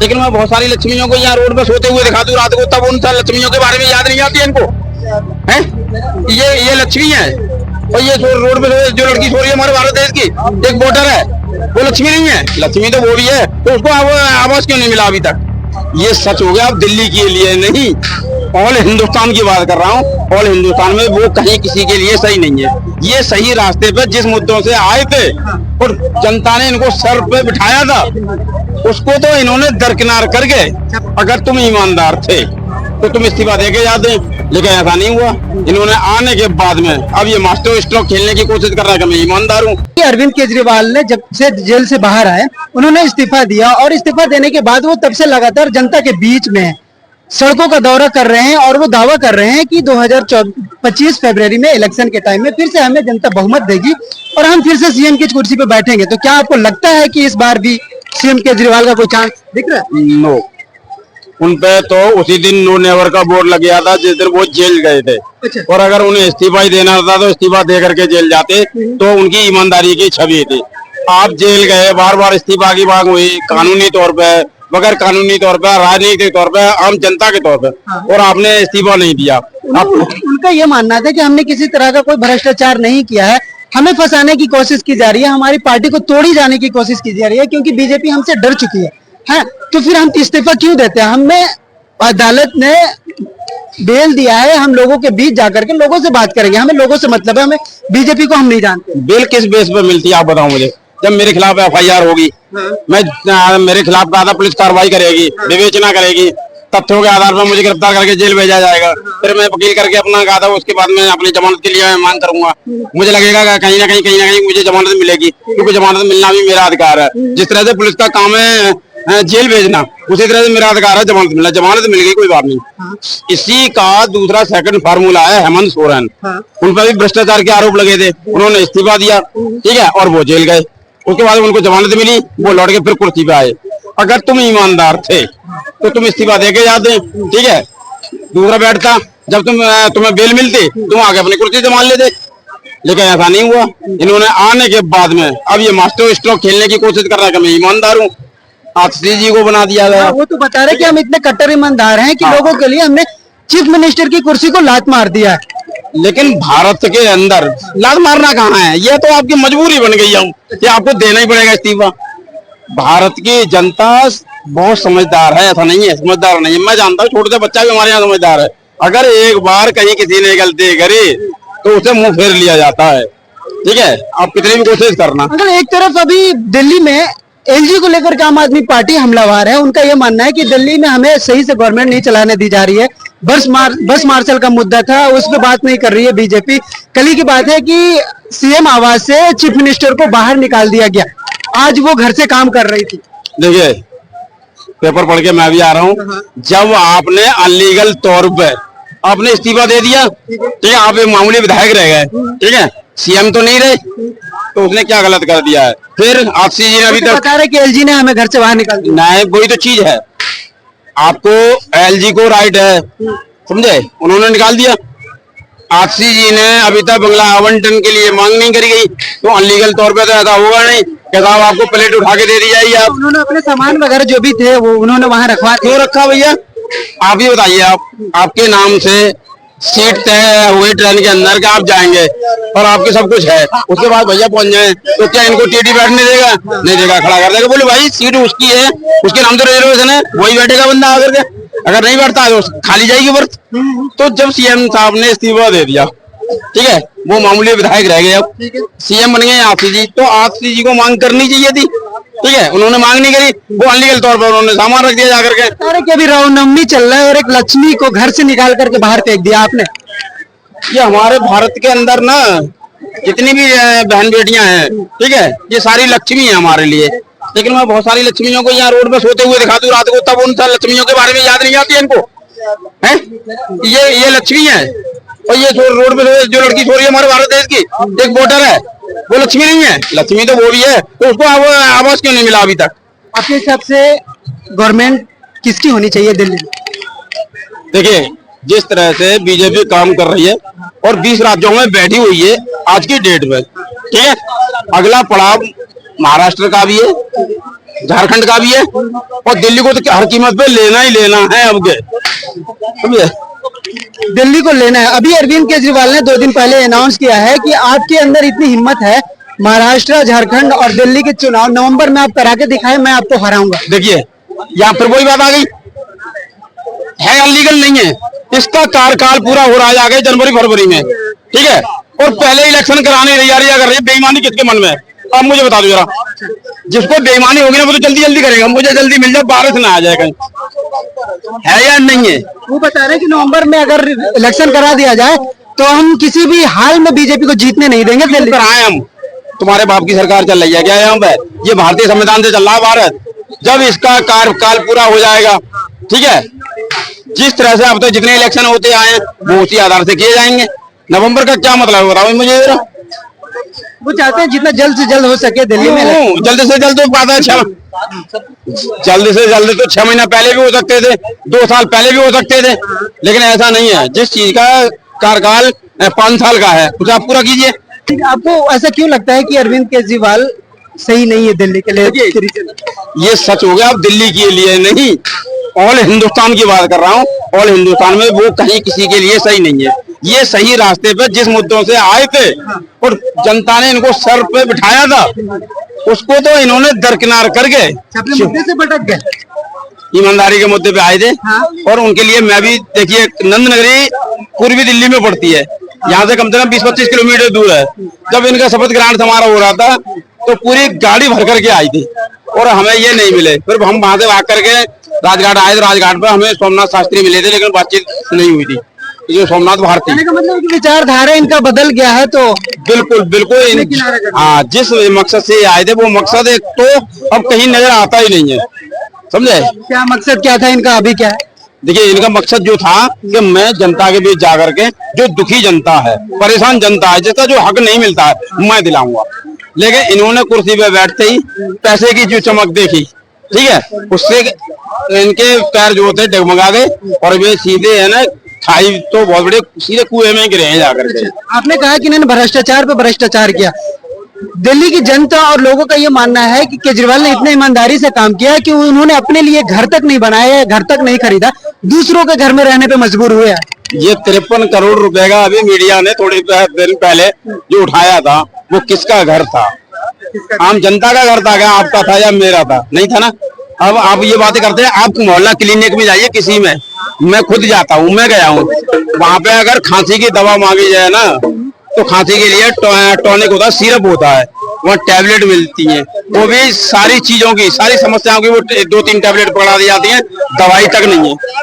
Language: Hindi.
लेकिन मैं बहुत सारी लक्ष्मियों को यहाँ रोड पे सोते हुए दिखा दूं रात को, तब उन लक्ष्मियों के बारे में याद नहीं आती है इनको। है ये लक्ष्मी है, और ये रोड पे जो लड़की सो रही है हमारे भारत देश की, एक वोटर है, वो लक्ष्मी नहीं है? लक्ष्मी तो वो भी है, तो उसको आवास क्यों नहीं मिला अभी तक? ये सच हो गया। अब दिल्ली के लिए नहीं, ऑल हिंदुस्तान की बात कर रहा हूँ। ऑल हिंदुस्तान में वो कहीं किसी के लिए सही नहीं है। ये सही रास्ते पे जिस मुद्दों से आए थे और जनता ने इनको सर पे बिठाया था, उसको तो इन्होंने दरकिनार कर गए। अगर तुम ईमानदार थे तो तुम इस्तीफा दे के जाते, लेकिन ऐसा नहीं हुआ। इन्होंने आने के बाद में अब ये मास्टर स्ट्रोक खेलने की कोशिश कर रहा है कि मैं ईमानदार हूँ। अरविंद केजरीवाल ने जब से जेल से बाहर आए, उन्होंने इस्तीफा दिया और इस्तीफा देने के बाद वो तब से लगातार जनता के बीच में सड़कों का दौरा कर रहे हैं और वो दावा कर रहे हैं कि 2025 फरवरी में इलेक्शन के टाइम में फिर से हमें जनता बहुमत देगी और हम फिर से सीएम की कुर्सी पे बैठेंगे। तो क्या आपको लगता है कि इस बार भी सीएम केजरीवाल का कोई चांस दिख रहा है? नो, उन पे तो उसी दिन नो नेवर का बोर्ड लग गया था जिस दिन वो जेल गए थे। अच्छा। और अगर उन्हें इस्तीफा ही देना था तो इस्तीफा दे करके जेल जाते, तो उनकी ईमानदारी की छवि थी। आप जेल गए, बार बार इस्तीफा की मांग हुई, कानूनी तौर पे, बगैर कानूनी तौर पे, राजनीतिक तौर पे, आम जनता के तौर पे, और आपने इस्तीफा नहीं दिया। उनका ये मानना था कि हमने किसी तरह का कोई भ्रष्टाचार नहीं किया है, हमें फंसाने की कोशिश की जा रही है, हमारी पार्टी को तोड़ी जाने की कोशिश की जा रही है क्योंकि बीजेपी हमसे डर चुकी है। तो फिर हम इस्तीफा क्यों देते हैं? हमें अदालत ने बेल दिया है, हम लोगों के बीच जाकर के लोगों से बात करेंगे, हमें लोगों से मतलब है, हमें बीजेपी को हम नहीं जानते। बेल किस बेस पे मिलती है आप बताओ मुझे? जब मेरे खिलाफ एफआईआर होगी, मैं मेरे खिलाफ कहा था पुलिस कार्रवाई करेगी, विवेचना करेगी, तथ्यों के आधार पर मुझे गिरफ्तार करके जेल भेजा जाएगा। फिर मैं वकील करके अपना कहा था, उसके बाद मैं अपनी जमानत के लिए मांग करूंगा। मुझे लगेगा कहीं ना कहीं मुझे जमानत मिलेगी, क्योंकि जमानत मिलना भी मेरा अधिकार है। जिस तरह से पुलिस का काम है जेल भेजना, उसी तरह से मेरा अधिकार है जमानत मिलना। जमानत मिल गई, कोई बात नहीं। इसी का दूसरा सेकंड फार्मूला है हेमंत सोरेन। उन पर भी भ्रष्टाचार के आरोप लगे थे, उन्होंने इस्तीफा दिया, ठीक है, और वो जेल गए। उसके बाद उनको जमानत मिली, वो लौट के फिर कुर्सी पे आए। अगर तुम ईमानदार थे तो तुम इस्तीफा दे के जाते, ठीक है, दूसरा बैठता, जब तुम्हें बेल मिलती तुम आगे अपनी कुर्सी संभाल लेते, लेकिन ऐसा नहीं हुआ। इन्होंने आने के बाद में अब ये मास्टर स्ट्रोक खेलने की कोशिश कर रहा है कि मैं ईमानदार हूँ। आतिशी जी को बना दिया गया। वो तो बता रहे कि हम इतने कट्टर ईमानदार हैं कि लोगों के लिए हमने चीफ मिनिस्टर की कुर्सी को लात मार दिया है। लेकिन भारत के अंदर लात मारना कहाँ है? ये तो आपकी मजबूरी बन गई है, ये आपको देना ही पड़ेगा इस्तीफा। भारत की जनता बहुत समझदार है, ऐसा नहीं है समझदार नहीं है। मैं जानता हूँ छोटे से बच्चा भी हमारे यहाँ समझदार है। अगर एक बार कहीं किसी ने गलती करी तो उसे मुंह फेर लिया जाता है, ठीक है, आप कितनी भी कोशिश करना। अगर एक तरफ अभी दिल्ली में एलजी को लेकर आम आदमी पार्टी हमलावर है, उनका यह मानना है कि दिल्ली में हमें सही से गवर्नमेंट नहीं चलाने दी जा रही है। बस मार्शल का मुद्दा था, उस पर बात नहीं कर रही है बीजेपी। कल ही की बात है कि सीएम आवास से चीफ मिनिस्टर को बाहर निकाल दिया गया, आज वो घर से काम कर रही थी। देखिए, पेपर पढ़ के मैं भी आ रहा हूँ। जब आपने अनलीगल तौर पे आपने इस्तीफा दे दिया, ठीक है, आप एक मामूली विधायक रह गए, ठीक है, सीएम तो नहीं रहे, तो उसने क्या गलत कर दिया है? फिर आतिशी जी ने अभी तक बता रहे कि एलजी ने हमें घर से बाहर निकाल दिया। नहीं, वही तो चीज है। आपको एलजी को राइट है, समझे, उन्होंने निकाल दिया। आतिशी जी ने अभी तक बंगला आवंटन के लिए मांग नहीं करी गई, तो अनलीगल तौर पे तो ऐसा होगा नहीं कि साहब आपको प्लेट उठा के दे दी जाएगी। आप उन्होंने अपने सामान वगैरह जो भी थे वो उन्होंने वहां रखवा क्यों रखा भैया? आप ही बताइए। आपके नाम से सीट तय हुई ट्रेन के अंदर के आप जाएंगे और आपके सब कुछ है, उसके बाद भैया पहुंच जाए तो क्या इनको टीटी बैठने देगा? नहीं देगा, खड़ा कर देगा। बोले भाई सीट उसकी है, उसके नाम से रिजर्वेशन है, वही बैठेगा बंदा आकर के। अगर नहीं बैठता तो खाली जाएगी बर्थ। तो जब सीएम साहब ने इस्तीफा दे दिया, ठीक है, वो मामूली विधायक रह गए, अब सीएम बन गए आतिशी जी, तो आतिशी जी को मांग करनी चाहिए थी, ठीक है, उन्होंने मांग नहीं करी, वो अनलीगल तौर पर उन्होंने सामान रख दिया जाकर के। अरे कि अभी रामनवमी चल रहा है और एक लक्ष्मी को घर से निकाल करके बाहर फेंक दिया आपने। ये हमारे भारत के अंदर ना जितनी भी बहन बेटियां हैं, ठीक है, ये सारी लक्ष्मी है हमारे लिए। लेकिन मैं बहुत सारी लक्ष्मियों को यहाँ रोड पे सोते हुए दिखा दूं रात को, तब उन लक्ष्मियों के बारे में याद नहीं आती है इनको। है ये लक्ष्मी है, और ये रोड पे जो लड़की सो रही है हमारे भारत देश की, एक वोटर है, वो लक्ष्मी नहीं है? लक्ष्मी तो वो भी है, तो उसको आवास क्यों नहीं मिला अभी तक? आपके हिसाब से गवर्नमेंट किसकी होनी चाहिए दिल्ली में? देखिए, जिस तरह से बीजेपी काम कर रही है और 20 राज्यों में बैठी हुई है आज की डेट में, ठीक है, अगला पड़ाव महाराष्ट्र का भी है, झारखंड का भी है और दिल्ली को तो हर कीमत पे लेना ही लेना है अब के, समझे। दिल्ली को लेना है। अभी अरविंद केजरीवाल ने 2 दिन पहले अनाउंस किया है कि आपके अंदर इतनी हिम्मत है, महाराष्ट्र, झारखंड और दिल्ली के चुनाव नवंबर में आप करा के दिखाएं, मैं आपको हराऊंगा। देखिए यहाँ फिर वही बात आ गई, है अनलीगल नहीं है, इसका कार्यकाल पूरा हो रहा है आगे जनवरी फरवरी में, ठीक है। और पहले इलेक्शन कराने की तैयारियां कर रही है, बेईमानी किसके मन में है आप मुझे बता दो जरा। जिसको बेईमानी होगी ना वो तो जल्दी जल्दी करेगा, मुझे जल्दी मिल जाए, बारिश ना आ जाए कहीं, है या नहीं है। वो बता रहे हैं कि नवंबर में अगर इलेक्शन करा दिया जाए तो हम किसी भी हाल में बीजेपी को जीतने नहीं देंगे। दिल्ली कराए हम, तुम्हारे बाप की सरकार चल रही है क्या यहाँ पे? ये भारतीय संविधान से चल रहा है भारत। जब इसका कार्यकाल पूरा हो जाएगा, ठीक है, जिस तरह से अब तो जितने इलेक्शन होते आए हैं वो उसी आधार से किए जाएंगे। नवंबर का क्या मतलब है बताओ मुझे जरा। वो चाहते हैं जितना जल्द से जल्द हो सके दिल्ली में जल्द से जल्द तो बात है, जल्द से जल्द तो 6 महीना पहले भी हो सकते थे, 2 साल पहले भी हो सकते थे, लेकिन ऐसा नहीं है। जिस चीज का कार्यकाल 5 साल का है उसे आप पूरा कीजिए। आपको ऐसा क्यों लगता है कि अरविंद केजरीवाल सही नहीं है दिल्ली के लिए? ये सच हो गया, अब दिल्ली के लिए नहीं, ऑल हिंदुस्तान की बात कर रहा हूँ। ऑल हिंदुस्तान में वो कहीं किसी के लिए सही नहीं है। ये सही रास्ते पे जिस मुद्दों से आए थे और जनता ने इनको सर पे बिठाया था, उसको तो इन्होंने दरकिनार करके अपने मुद्दे से भटक गए। ईमानदारी के मुद्दे पे आए थे। और उनके लिए मैं भी, देखिए नंद नगरी पूर्वी दिल्ली में पड़ती है, यहाँ से कम 20-25 किलोमीटर दूर है। जब इनका शपथ ग्रहण समारोह हो रहा था तो पूरी गाड़ी भर करके आई थी और हमें ये नहीं मिले। फिर हम वहां से भाग करके राजघाट आए, राजघाट पर हमें सोमनाथ शास्त्री मिले थे, लेकिन बातचीत नहीं हुई थी। जो सोमनाथ भारती का मतलब कि विचारधारा इनका बदल गया है, तो बिल्कुल बिल्कुल हाँ, जिस मकसद से आए थे वो मकसद एक तो अब कहीं नजर आता ही नहीं है, समझे। क्या मकसद क्या था इनका, अभी क्या है? देखिए इनका मकसद जो था कि मैं जनता के बीच जाकर के, जो दुखी जनता है, परेशान जनता है, जिसका जो हक नहीं मिलता है, मैं दिलाऊंगा। लेकिन इन्होंने कुर्सी पे बैठते ही पैसे की जो चमक देखी, ठीक है, उससे इनके पैर जो थे डगमगा गए और वे सीधे है ना, खाई तो बहुत बड़े सीधे कुएं में गिरे हैं जाकर के। आपने कहा कि इन्होंने भ्रष्टाचार पे भ्रष्टाचार किया। दिल्ली की जनता और लोगों का ये मानना है कि केजरीवाल ने इतने ईमानदारी से काम किया कि उन्होंने अपने लिए घर तक नहीं बनाया, घर तक नहीं खरीदा, दूसरों के घर में रहने पे मजबूर हुए हैं। ये 53 करोड़ रुपए का अभी मीडिया ने थोड़े दिन पहले जो उठाया था, वो किसका घर था? आम जनता का घर था क्या? आपका था या मेरा था? नहीं था ना। अब आप ये बातें करते हैं, आप मोहल्ला क्लिनिक में जाइए किसी में, मैं खुद जाता हूँ, मैं गया हूँ वहां पे। अगर खांसी की दवा मांगी जाए ना तो खांसी के लिए टॉनिक होता है, सिरप होता है, वहाँ टैबलेट मिलती है, वो भी सारी चीजों की, सारी समस्याओं की वो 2-3 टैबलेट पकड़ा दी जाती है, दवाई तक नहीं है।